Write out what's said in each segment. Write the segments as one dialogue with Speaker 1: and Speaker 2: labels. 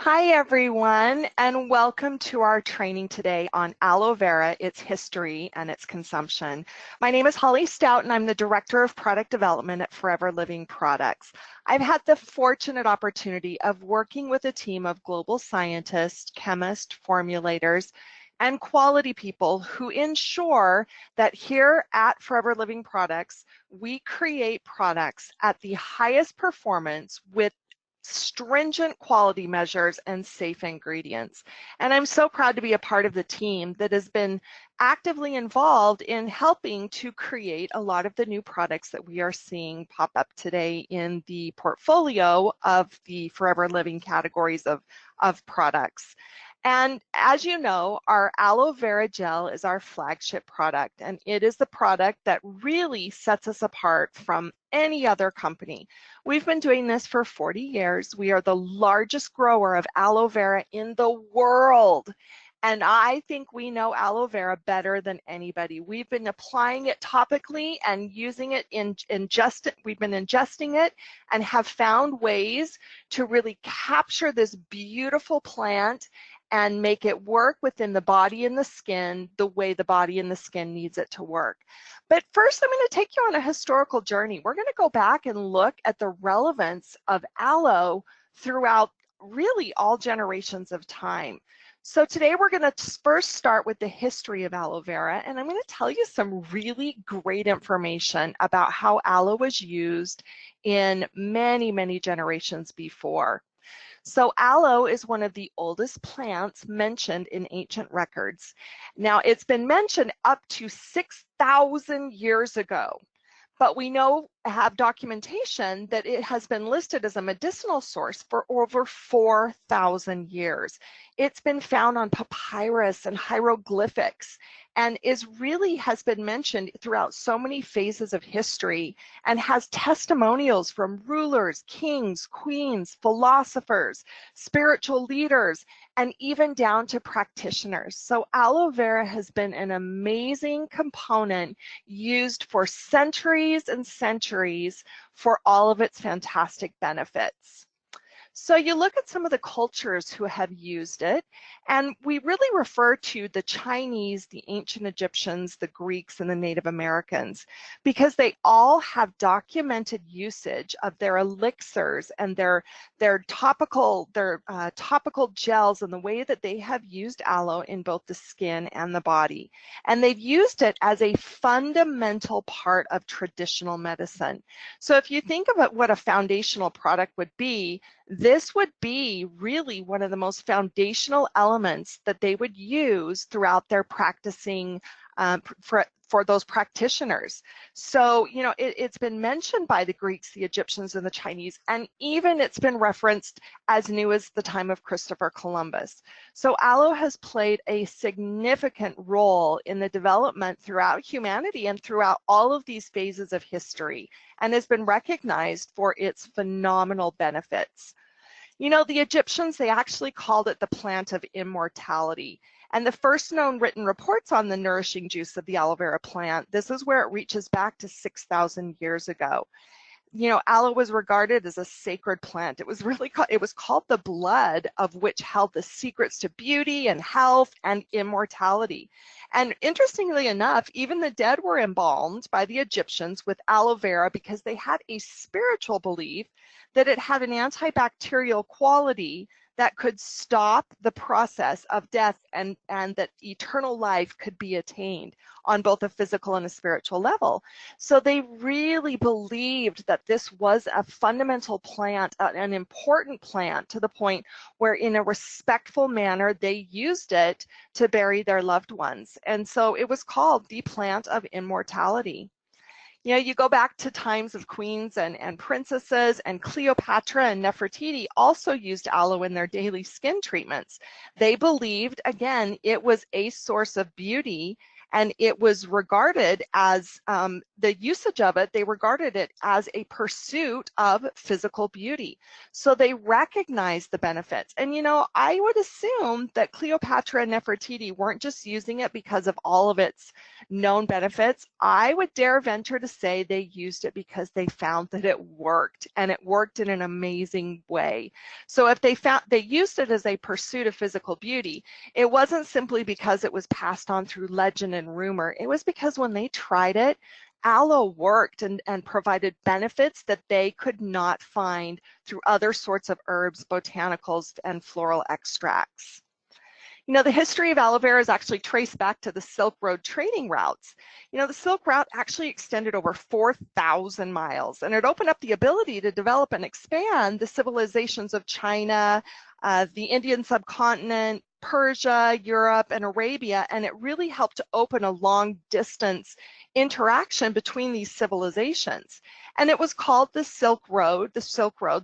Speaker 1: Hi everyone, and welcome to our training today on aloe vera, its history, and its consumption. My name is Holly Stout, and I'm the Director of Product Development at Forever Living Products. I've had the fortunate opportunity of working with a team of global scientists, chemists, formulators, and quality people who ensure that here at Forever Living Products, we create products at the highest performance with stringent quality measures and safe ingredients. And I'm so proud to be a part of the team that has been actively involved in helping to create a lot of the new products that we are seeing pop up today in the portfolio of the Forever Living categories of products. And as you know, our aloe vera gel is our flagship product, and it is the product that really sets us apart from any other company. We've been doing this for 40 years. We are the largest grower of aloe vera in the world. And I think we know aloe vera better than anybody. We've been applying it topically and using it we've been ingesting it and have found ways to really capture this beautiful plant and make it work within the body and the skin the way the body and the skin needs it to work. But first, I'm going to take you on a historical journey. We're going to go back and look at the relevance of aloe throughout really all generations of time. So today we're going to first start with the history of aloe vera, and I'm going to tell you some really great information about how aloe was used in many, many generations before. So aloe is one of the oldest plants mentioned in ancient records. Now, it's been mentioned up to 6,000 years ago, but we have documentation that it has been listed as a medicinal source for over 4,000 years. It's been found on papyrus and hieroglyphics and has been mentioned throughout so many phases of history and has testimonials from rulers, kings, queens, philosophers, spiritual leaders, and even down to practitioners. So aloe vera has been an amazing component used for centuries and centuries for all of its fantastic benefits. So you look at some of the cultures who have used it, and we really refer to the Chinese, the ancient Egyptians, the Greeks, and the Native Americans, because they all have documented usage of their elixirs and their topical gels and the way that they have used aloe in both the skin and the body. And they've used it as a fundamental part of traditional medicine. So if you think about what a foundational product would be, this would be really one of the most foundational elements that they would use throughout their practicing for those practitioners. So, you know, it's been mentioned by the Greeks, the Egyptians, and the Chinese, and even it's been referenced as new as the time of Christopher Columbus. So aloe has played a significant role in the development throughout humanity and throughout all of these phases of history, and has been recognized for its phenomenal benefits. You know, the Egyptians, they actually called it the plant of immortality. And the first known written reports on the nourishing juice of the aloe vera plant, this is where it reaches back to 6,000 years ago. You know, aloe was regarded as a sacred plant. It was called the blood of which held the secrets to beauty and health and immortality. And interestingly enough, even the dead were embalmed by the Egyptians with aloe vera because they had a spiritual belief that it had an antibacterial quality that could stop the process of death and that eternal life could be attained on both a physical and a spiritual level. So they really believed that this was a fundamental plant, an important plant, to the point where in a respectful manner they used it to bury their loved ones. And so it was called the plant of immortality. You know, you go back to times of queens and princesses, and Cleopatra and Nefertiti also used aloe in their daily skin treatments. They believed, again, it was a source of beauty And it was regarded as, the usage of it, they regarded it as a pursuit of physical beauty. So they recognized the benefits. And you know, I would assume that Cleopatra and Nefertiti weren't just using it because of all of its known benefits. I would dare venture to say they used it because they found that it worked, and it worked in an amazing way. So if they used it as a pursuit of physical beauty, it wasn't simply because it was passed on through legend and rumor. It was because when they tried it, aloe worked and provided benefits that they could not find through other sorts of herbs, botanicals, and floral extracts. You know, the history of aloe vera is actually traced back to the Silk Road trading routes. You know, the Silk Route actually extended over 4,000 miles, and it opened up the ability to develop and expand the civilizations of China, the Indian subcontinent, Persia, Europe, and Arabia, and it really helped to open a long distance interaction between these civilizations. And it was called the Silk Road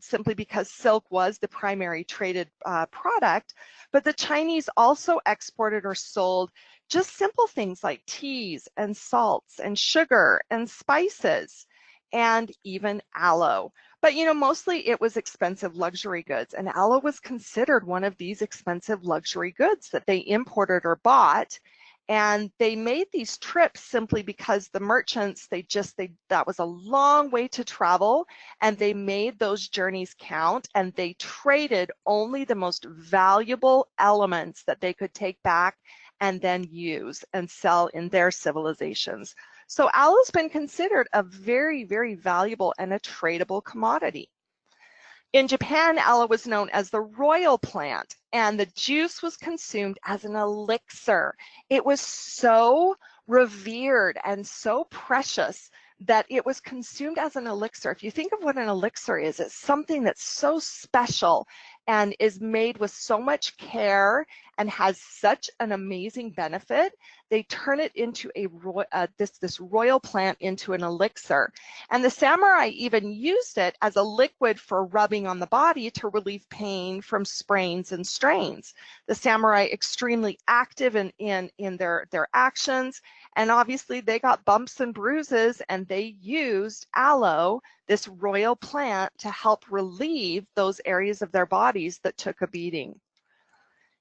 Speaker 1: simply because silk was the primary traded product. But the Chinese also exported or sold just simple things like teas and salts and sugar and spices and even aloe. But you know, mostly it was expensive luxury goods, and aloe was considered one of these expensive luxury goods that they imported or bought. And they made these trips simply because the merchants, that was a long way to travel, and they made those journeys count, and they traded only the most valuable elements that they could take back and then use and sell in their civilizations. So aloe's been considered a very, very valuable and a tradable commodity. In Japan, aloe was known as the royal plant, and the juice was consumed as an elixir. It was so revered and so precious that it was consumed as an elixir. If you think of what an elixir is, it's something that's so special and is made with so much care and has such an amazing benefit. They turn it into this royal plant into an elixir. And the samurai even used it as a liquid for rubbing on the body to relieve pain from sprains and strains. The samurai extremely active in their actions, and obviously they got bumps and bruises, and they used aloe, this royal plant, to help relieve those areas of their bodies that took a beating.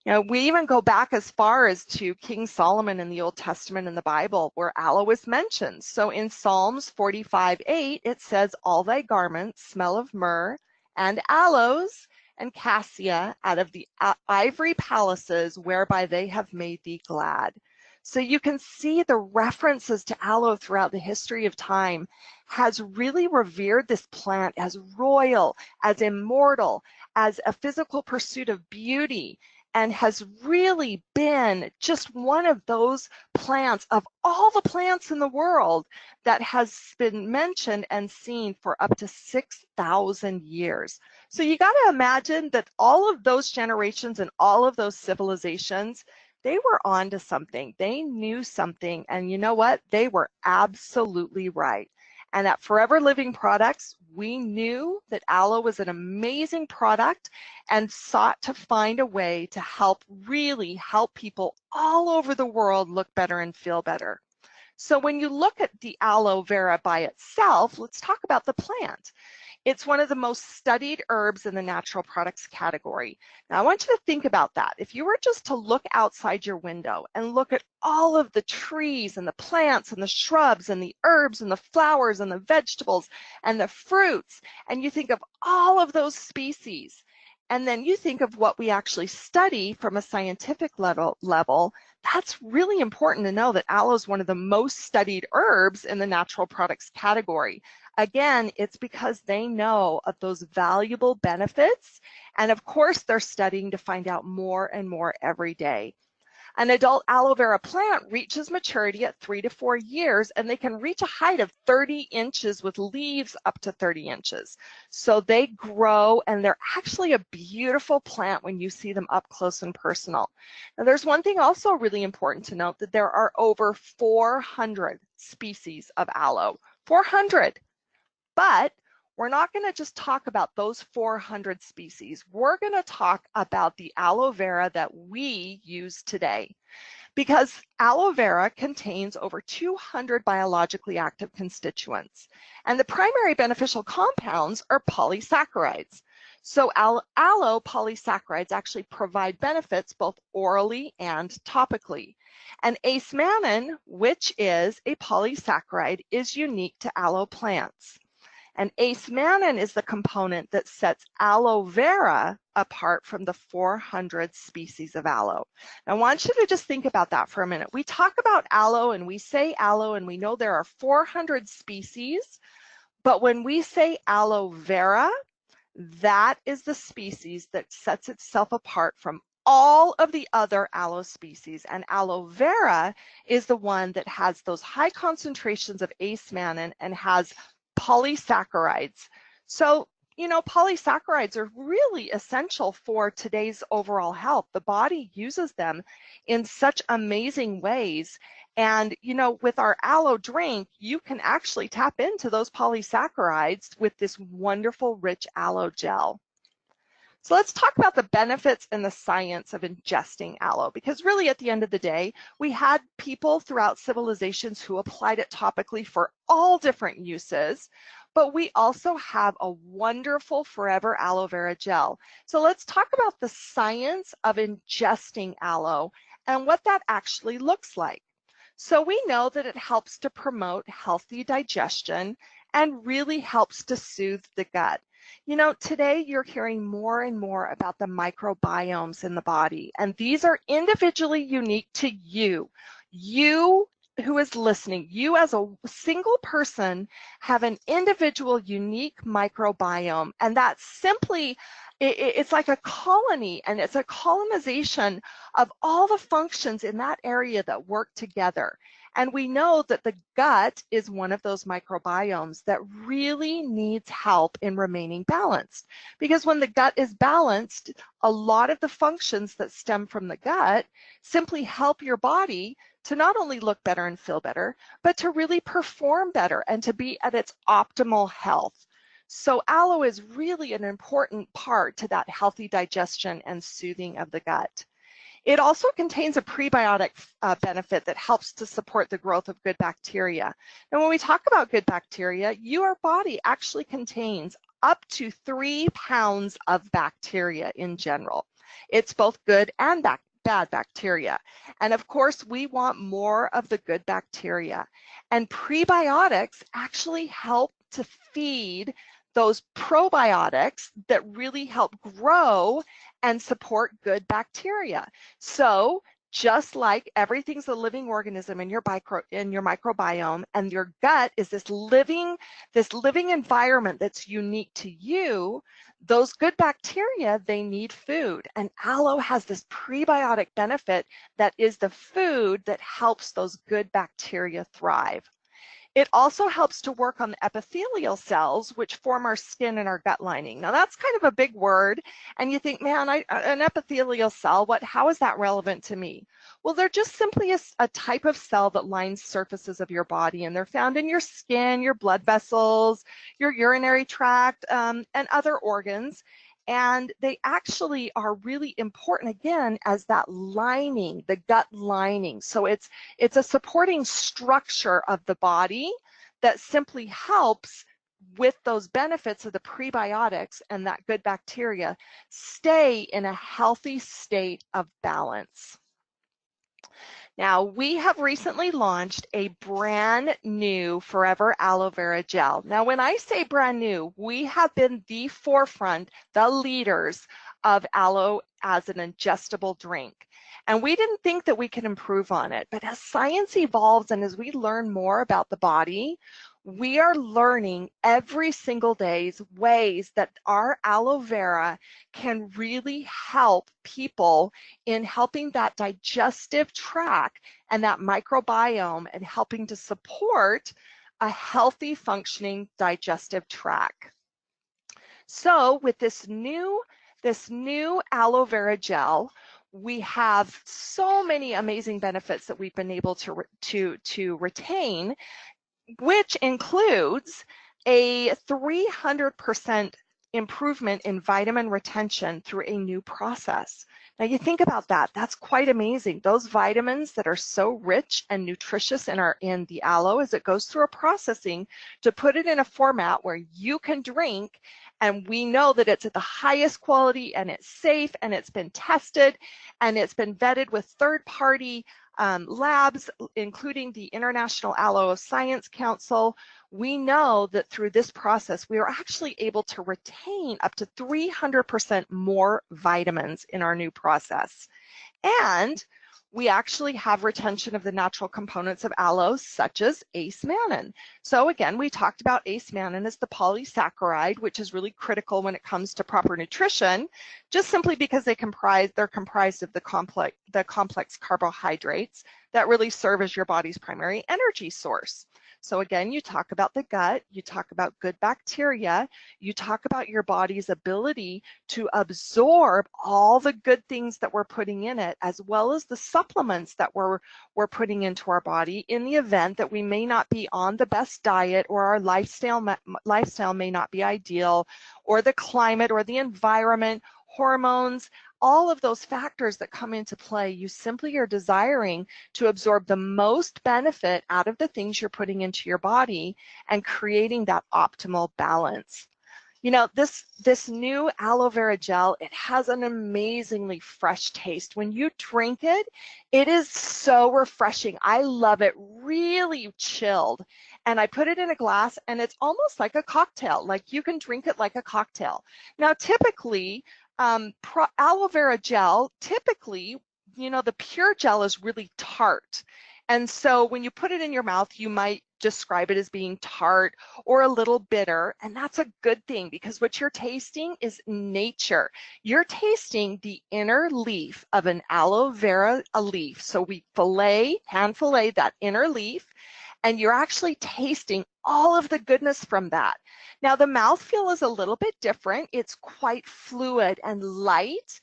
Speaker 1: You know, we even go back as far as to King Solomon in the Old Testament in the Bible, where aloe is mentioned. So in Psalms 45:8, it says, "All thy garments smell of myrrh and aloes and cassia out of the ivory palaces whereby they have made thee glad." So you can see the references to aloe throughout the history of time has really revered this plant as royal, as immortal, as a physical pursuit of beauty, and has really been just one of those plants of all the plants in the world that has been mentioned and seen for up to 6,000 years. So you got to imagine that all of those generations and all of those civilizations, they were onto something. They knew something, and you know what? They were absolutely right. And at Forever Living Products, we knew that aloe was an amazing product and sought to find a way to really help people all over the world look better and feel better. So when you look at the aloe vera by itself, let's talk about the plant. It's one of the most studied herbs in the natural products category. Now, I want you to think about that. If you were just to look outside your window and look at all of the trees and the plants and the shrubs and the herbs and the flowers and the vegetables and the fruits, and you think of all of those species, and then you think of what we actually study from a scientific level, that's really important to know that aloe is one of the most studied herbs in the natural products category. Again, it's because they know of those valuable benefits, and of course they're studying to find out more and more every day. An adult aloe vera plant reaches maturity at 3 to 4 years, and they can reach a height of 30 inches with leaves up to 30 inches. So they grow, and they're actually a beautiful plant when you see them up close and personal. Now, there's one thing also really important to note, that there are over 400 species of aloe. 400. But we're not going to just talk about those 400 species. We're going to talk about the aloe vera that we use today. because aloe vera contains over 200 biologically active constituents, and the primary beneficial compounds are polysaccharides. So aloe polysaccharides actually provide benefits both orally and topically. And acemannan, which is a polysaccharide, is unique to aloe plants. And acemannan is the component that sets aloe vera apart from the 400 species of aloe. Now, I want you to just think about that for a minute. We talk about aloe and we say aloe and we know there are 400 species, but when we say aloe vera, that is the species that sets itself apart from all of the other aloe species, and aloe vera is the one that has those high concentrations of acemannan and has polysaccharides. So, you know, polysaccharides are really essential for today's overall health. The body uses them in such amazing ways. And, you know, with our aloe drink, you can actually tap into those polysaccharides with this wonderful rich aloe gel. So let's talk about the benefits and the science of ingesting aloe, because really at the end of the day, we had people throughout civilizations who applied it topically for all different uses, but we also have a wonderful forever aloe vera gel. So let's talk about the science of ingesting aloe and what that actually looks like. So we know that it helps to promote healthy digestion and really helps to soothe the gut. You know, today you're hearing more and more about the microbiomes in the body, and these are individually unique to you. You who is listening, you as a single person have an individual unique microbiome, and that's simply, it's like a colony, and it's a colonization of all the functions in that area that work together. And we know that the gut is one of those microbiomes that really needs help in remaining balanced. Because when the gut is balanced, a lot of the functions that stem from the gut simply help your body to not only look better and feel better, but to really perform better and to be at its optimal health. So aloe is really an important part to that healthy digestion and soothing of the gut. It also contains a prebiotic benefit that helps to support the growth of good bacteria. Now, when we talk about good bacteria, your body actually contains up to 3 pounds of bacteria in general. It's both good and bad bacteria. And of course, we want more of the good bacteria. And prebiotics actually help to feed those probiotics that really help grow and support good bacteria. So just like everything's a living organism in your microbiome, and your gut is this living environment that's unique to you, those good bacteria, they need food. And aloe has this prebiotic benefit that is the food that helps those good bacteria thrive. It also helps to work on the epithelial cells, which form our skin and our gut lining. Now, that's kind of a big word, and you think, man, an epithelial cell, how is that relevant to me? Well, they're just simply a type of cell that lines surfaces of your body, and they're found in your skin, your blood vessels, your urinary tract, and other organs. And they actually are really important, again, as that lining, the gut lining. So it's a supporting structure of the body that simply helps with those benefits of the prebiotics and that good bacteria stay in a healthy state of balance. Now, we have recently launched a brand new Forever Aloe Vera Gel. Now, when I say brand new, we have been the forefront, the leaders of aloe as an ingestible drink. And we didn't think that we could improve on it. But as science evolves and as we learn more about the body, we are learning every single day ways that our aloe vera can really help people in helping that digestive tract and that microbiome and helping to support a healthy functioning digestive tract. So with this new aloe vera gel, we have so many amazing benefits that we've been able to retain, which includes a 300% improvement in vitamin retention through a new process. Now you think about that, that's quite amazing. Those vitamins that are so rich and nutritious in the aloe, as it goes through a processing to put it in a format where you can drink, and we know that it's at the highest quality and it's safe and it's been tested and it's been vetted with third-party labs, including the International Aloe Science Council. We know that through this process, we are actually able to retain up to 300% more vitamins in our new process. And we actually have retention of the natural components of aloe, such as ace-mannan. So again, we talked about ace-mannan as the polysaccharide, which is really critical when it comes to proper nutrition, just simply because they're comprised of the complex carbohydrates that really serve as your body's primary energy source. So again, you talk about the gut, you talk about good bacteria, you talk about your body's ability to absorb all the good things that we're putting in it, as well as the supplements that we're putting into our body in the event that we may not be on the best diet, or our lifestyle may not be ideal, or the climate or the environment, hormones, all of those factors that come into play. You simply are desiring to absorb the most benefit out of the things you're putting into your body and creating that optimal balance. You know, this new aloe vera gel, it has an amazingly fresh taste. When you drink it, it is so refreshing. I love it, really chilled. And I put it in a glass and it's almost like a cocktail. Like you can drink it like a cocktail. Now, typically, aloe vera gel, typically, you know, the pure gel is really tart. And so when you put it in your mouth, you might describe it as being tart or a little bitter. And that's a good thing, because what you're tasting is nature. You're tasting the inner leaf of an aloe vera leaf. So we hand fillet that inner leaf, and you're actually tasting all of the goodness from that. Now the mouthfeel is a little bit different. It's quite fluid and light.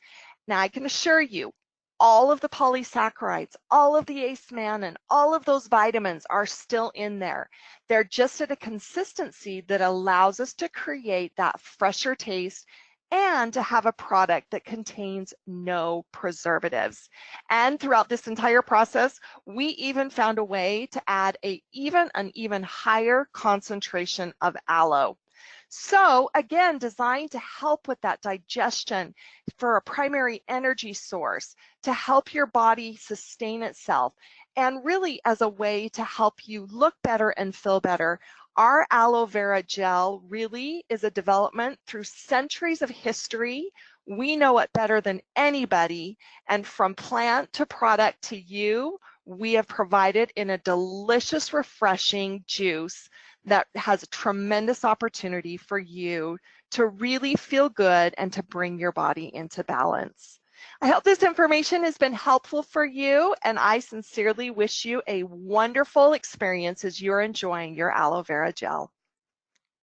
Speaker 1: Now I can assure you, all of the polysaccharides, all of the ace-mannan, all of those vitamins are still in there. They're just at a consistency that allows us to create that fresher taste and to have a product that contains no preservatives. And throughout this entire process, we even found a way to add an even higher concentration of aloe. So again, designed to help with that digestion, for a primary energy source, to help your body sustain itself, and really as a way to help you look better and feel better. Our aloe vera gel really is a development through centuries of history. We know it better than anybody, and from plant to product to you, we have provided in a delicious, refreshing juice that has a tremendous opportunity for you to really feel good and to bring your body into balance. I hope this information has been helpful for you, and I sincerely wish you a wonderful experience as you're enjoying your aloe vera gel.